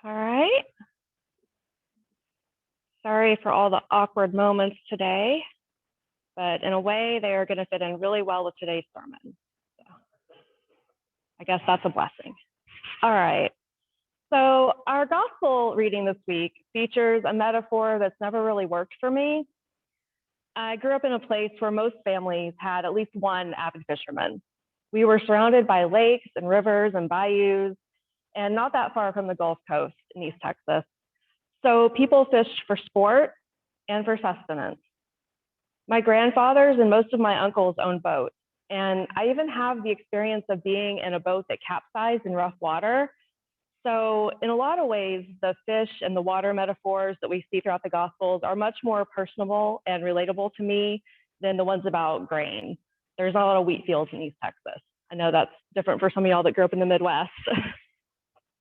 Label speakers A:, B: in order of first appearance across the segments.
A: All right. Sorry for all the awkward moments today, but in a way, they are going to fit in really well with today's sermon. So I guess that's a blessing. All right. So our gospel reading this week features a metaphor that's never really worked for me. I grew up in a place where most families had at least one avid fisherman. We were surrounded by lakes and rivers and bayous, and not that far from the Gulf Coast in East Texas. So people fished for sport and for sustenance. My grandfathers and most of my uncles owned boats, and I even have the experience of being in a boat that capsized in rough water. So in a lot of ways, the fish and the water metaphors that we see throughout the Gospels are much more personable and relatable to me than the ones about grain. There's not a lot of wheat fields in East Texas. I know that's different for some of y'all that grew up in the Midwest.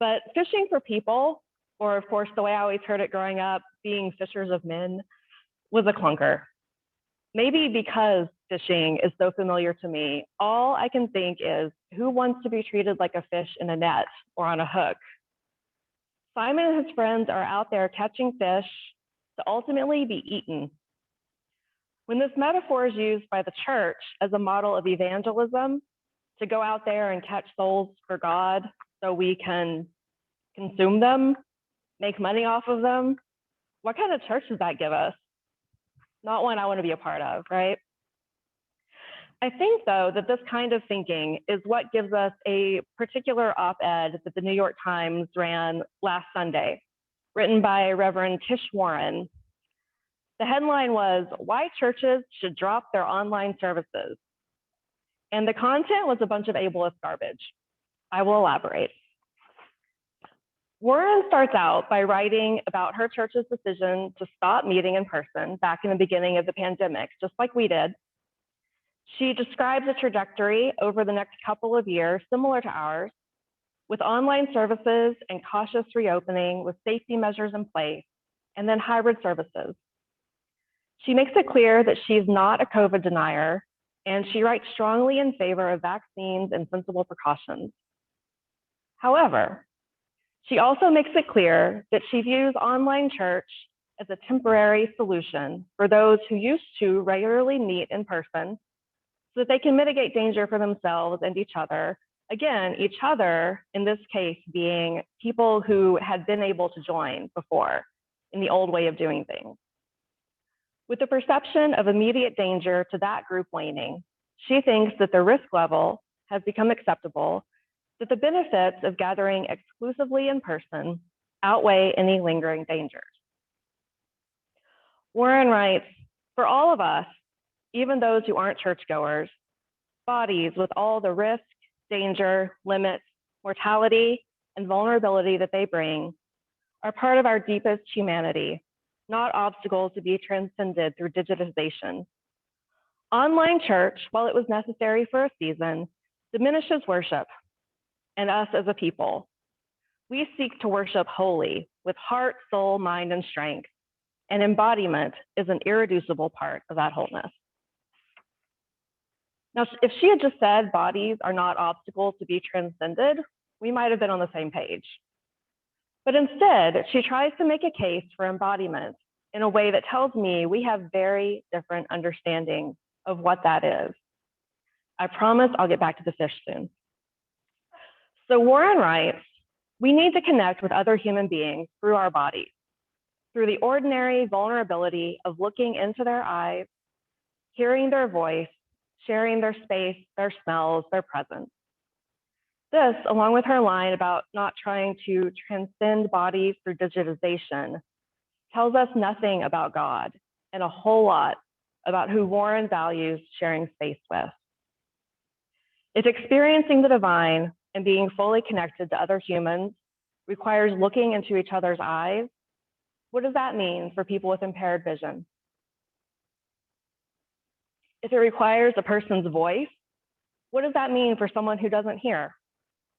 A: But fishing for people, or of course, the way I always heard it growing up, being fishers of men, was a clunker. Maybe because fishing is so familiar to me, all I can think is, who wants to be treated like a fish in a net or on a hook? Simon and his friends are out there catching fish to ultimately be eaten. When this metaphor is used by the church as a model of evangelism, to go out there and catch souls for God so we can consume them, make money off of them, what kind of church does that give us? Not one I want to be a part of, right? I think, though, that this kind of thinking is what gives us a particular op-ed that the New York Times ran last Sunday, written by Reverend Tish Warren. The headline was, "Why Churches Should Drop Their Online Services." And the content was a bunch of ableist garbage. I will elaborate. Warren starts out by writing about her church's decision to stop meeting in person back in the beginning of the pandemic, just like we did. She describes a trajectory over the next couple of years similar to ours, with online services and cautious reopening with safety measures in place, and then hybrid services. She makes it clear that she's not a COVID denier, and she writes strongly in favor of vaccines and sensible precautions. However, she also makes it clear that she views online church as a temporary solution for those who used to regularly meet in person so that they can mitigate danger for themselves and each other. Again, each other, in this case, being people who had been able to join before in the old way of doing things. With the perception of immediate danger to that group waning, she thinks that the risk level has become acceptable, that the benefits of gathering exclusively in person outweigh any lingering dangers. Warren writes, "For all of us, even those who aren't churchgoers, bodies with all the risk, danger, limits, mortality, and vulnerability that they bring are part of our deepest humanity, not obstacles to be transcended through digitization. Online church, while it was necessary for a season, diminishes worship and us as a people. We seek to worship wholly with heart, soul, mind, and strength, and embodiment is an irreducible part of that wholeness." Now, if she had just said bodies are not obstacles to be transcended, we might have been on the same page. But instead, she tries to make a case for embodiment in a way that tells me we have very different understandings of what that is. I promise I'll get back to the fish soon. So Warren writes, "We need to connect with other human beings through our bodies, through the ordinary vulnerability of looking into their eyes, hearing their voice, sharing their space, their smells, their presence." This, along with her line about not trying to transcend bodies through digitization, tells us nothing about God and a whole lot about who Warren values sharing space with. If experiencing the divine and being fully connected to other humans requires looking into each other's eyes, what does that mean for people with impaired vision? If it requires a person's voice, what does that mean for someone who doesn't hear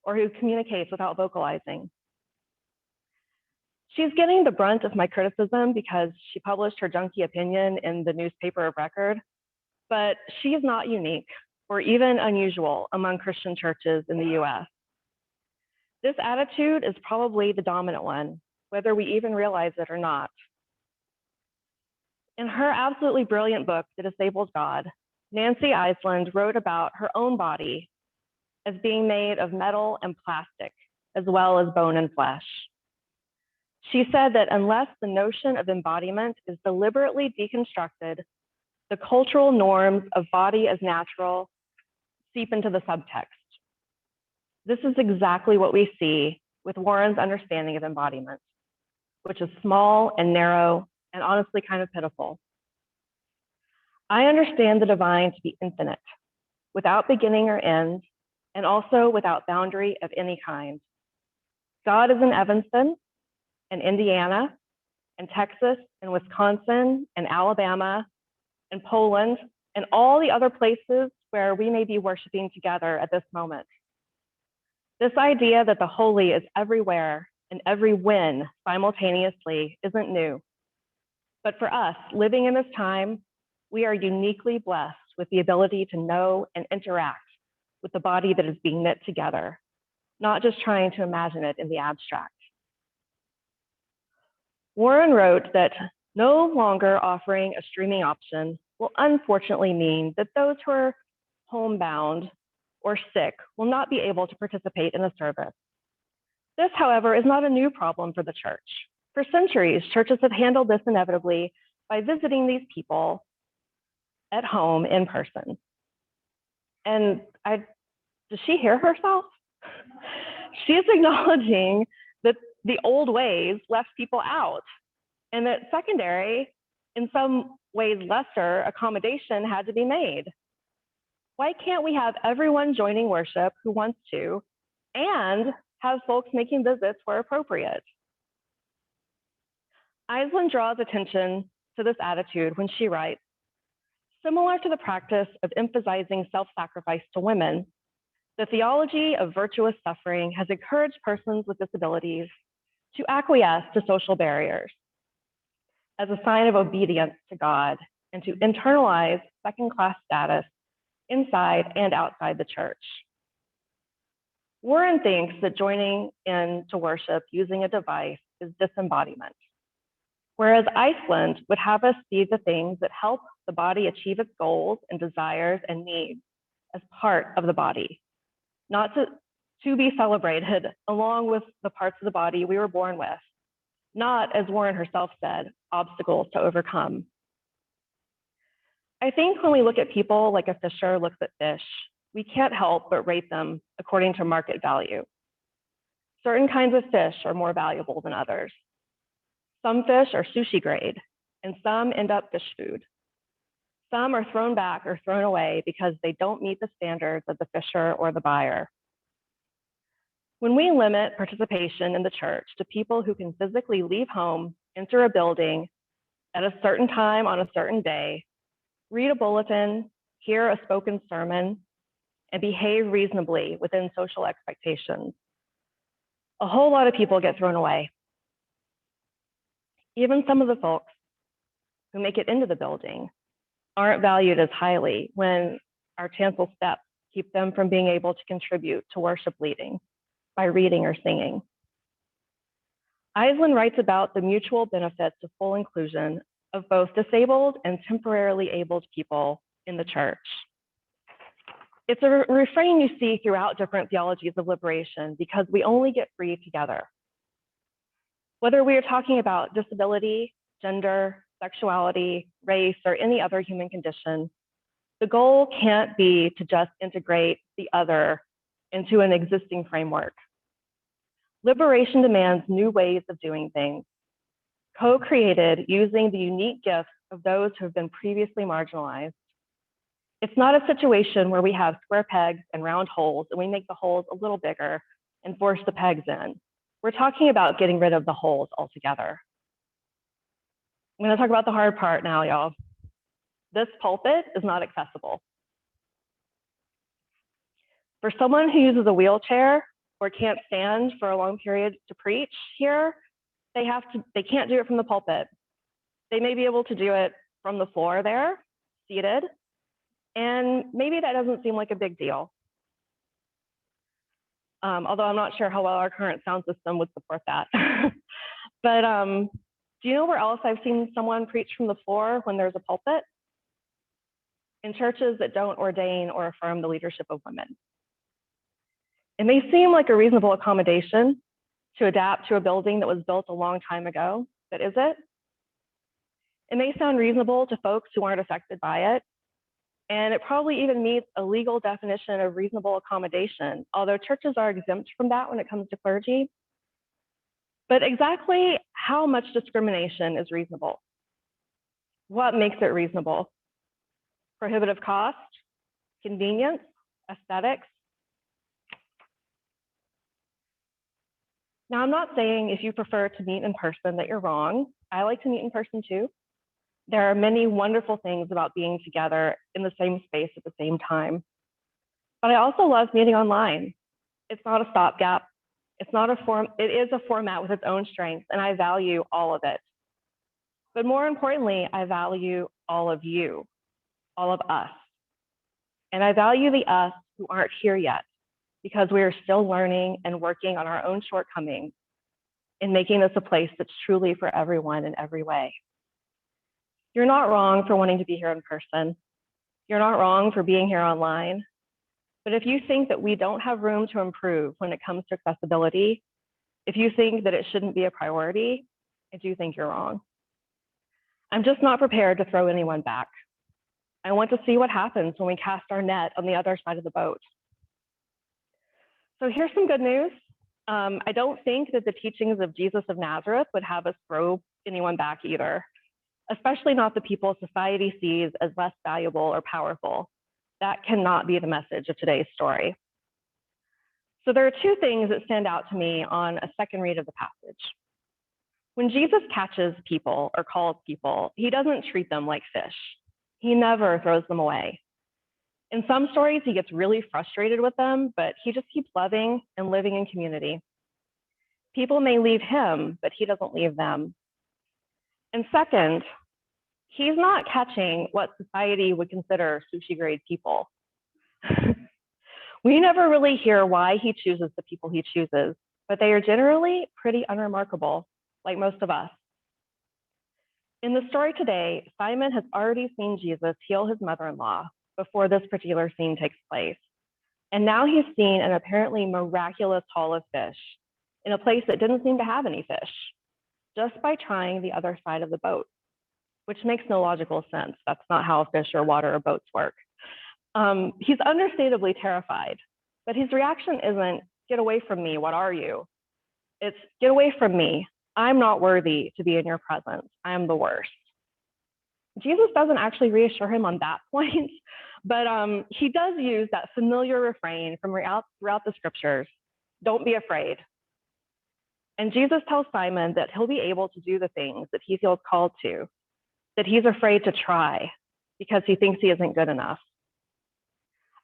A: or who communicates without vocalizing? She's getting the brunt of my criticism because she published her junky opinion in the newspaper of record, but she is not unique or even unusual among Christian churches in the US. This attitude is probably the dominant one, whether we even realize it or not. In her absolutely brilliant book, The Disabled God, Nancy Iceland wrote about her own body as being made of metal and plastic, as well as bone and flesh. She said that unless the notion of embodiment is deliberately deconstructed, the cultural norms of body as natural seep into the subtext. This is exactly what we see with Warren's understanding of embodiment, which is small and narrow and honestly kind of pitiful. I understand the divine to be infinite, without beginning or end, and also without boundary of any kind. God is in Evanston and Indiana and Texas and Wisconsin and Alabama and Poland and all the other places where we may be worshiping together at this moment. This idea that the holy is everywhere and every when simultaneously isn't new. But for us, living in this time, we are uniquely blessed with the ability to know and interact with the body that is being knit together, not just trying to imagine it in the abstract. Warren wrote that no longer offering a streaming option will unfortunately mean that those who are homebound or sick will not be able to participate in the service. This, however, is not a new problem for the church. For centuries, churches have handled this inevitably by visiting these people at home in person. And does she hear herself? She is acknowledging that the old ways left people out and that secondary, in some ways lesser, accommodation had to be made. Why can't we have everyone joining worship who wants to and have folks making visits where appropriate? Iceland draws attention to this attitude when she writes, similar to the practice of emphasizing self-sacrifice to women, the theology of virtuous suffering has encouraged persons with disabilities to acquiesce to social barriers as a sign of obedience to God and to internalize second-class status inside and outside the church. Warren thinks that joining in to worship using a device is disembodiment, whereas Iceland would have us see the things that help the body achieve its goals and desires and needs as part of the body, not to be celebrated along with the parts of the body we were born with, not, as Warren herself said, obstacles to overcome. I think when we look at people like a fisher looks at fish, we can't help but rate them according to market value. Certain kinds of fish are more valuable than others. Some fish are sushi grade, and some end up fish food. Some are thrown back or thrown away because they don't meet the standards of the fisher or the buyer. When we limit participation in the church to people who can physically leave home, enter a building at a certain time on a certain day, read a bulletin, hear a spoken sermon, and behave reasonably within social expectations, a whole lot of people get thrown away. Even some of the folks who make it into the building aren't valued as highly when our chancel steps keep them from being able to contribute to worship leading by reading or singing. Iceland writes about the mutual benefits of full inclusion of both disabled and temporarily abled people in the church. It's a refrain you see throughout different theologies of liberation because we only get free together. Whether we are talking about disability, gender, sexuality, race, or any other human condition, the goal can't be to just integrate the other into an existing framework. Liberation demands new ways of doing things, co-created using the unique gifts of those who have been previously marginalized. It's not a situation where we have square pegs and round holes and we make the holes a little bigger and force the pegs in. We're talking about getting rid of the holes altogether. I'm going to talk about the hard part now, y'all. This pulpit is not accessible. For someone who uses a wheelchair or can't stand for a long period to preach here, they can't do it from the pulpit. They may be able to do it from the floor there, seated, and maybe that doesn't seem like a big deal. although I'm not sure how well our current sound system would support that. But do you know where else I've seen someone preach from the floor when there's a pulpit? In churches that don't ordain or affirm the leadership of women. It may seem like a reasonable accommodation to adapt to a building that was built a long time ago, but is it? It may sound reasonable to folks who aren't affected by it, and it probably even meets a legal definition of reasonable accommodation, although churches are exempt from that when it comes to clergy. But exactly how much discrimination is reasonable? What makes it reasonable? Prohibitive cost, convenience, aesthetics? Now, I'm not saying if you prefer to meet in person that you're wrong. I like to meet in person too. There are many wonderful things about being together in the same space at the same time. But I also love meeting online. It's not a stopgap. It is a format with its own strengths, and I value all of it. But more importantly, I value all of you, all of us. And I value the us who aren't here yet, because we are still learning and working on our own shortcomings in making this a place that's truly for everyone in every way. You're not wrong for wanting to be here in person. You're not wrong for being here online. But if you think that we don't have room to improve when it comes to accessibility, if you think that it shouldn't be a priority, I do think you're wrong. I'm just not prepared to throw anyone back. I want to see what happens when we cast our net on the other side of the boat. So here's some good news. I don't think that the teachings of Jesus of Nazareth would have us throw anyone back either, especially not the people society sees as less valuable or powerful. That cannot be the message of today's story. So there are two things that stand out to me on a second read of the passage. When Jesus catches people or calls people, he doesn't treat them like fish. He never throws them away. In some stories, he gets really frustrated with them, but he just keeps loving and living in community. People may leave him, but he doesn't leave them. And second, he's not catching what society would consider sushi grade people. We never really hear why he chooses the people he chooses, but they are generally pretty unremarkable, like most of us. In the story today, Simon has already seen Jesus heal his mother-in-law before this particular scene takes place. And now he's seen an apparently miraculous haul of fish in a place that didn't seem to have any fish, just by trying the other side of the boat, which makes no logical sense. That's not how fish or water or boats work. He's understandably terrified, but his reaction isn't, get away from me, what are you? It's, get away from me. I'm not worthy to be in your presence. I am the worst. Jesus doesn't actually reassure him on that point, but he does use that familiar refrain from throughout the scriptures, don't be afraid. And Jesus tells Simon that he'll be able to do the things that he feels called to, that he's afraid to try because he thinks he isn't good enough.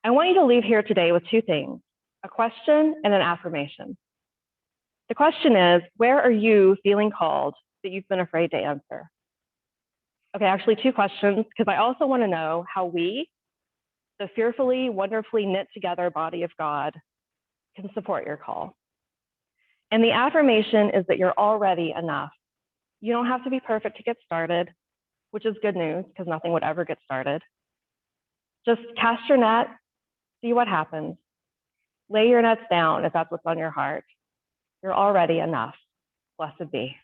A: I want you to leave here today with two things, a question and an affirmation. The question is, where are you feeling called that you've been afraid to answer? Okay, actually two questions, because I also want to know how we, the fearfully, wonderfully knit together body of God, can support your call. And the affirmation is that you're already enough. You don't have to be perfect to get started, which is good news, because nothing would ever get started. Just cast your net, see what happens. Lay your nets down if that's what's on your heart. You're already enough. Blessed be.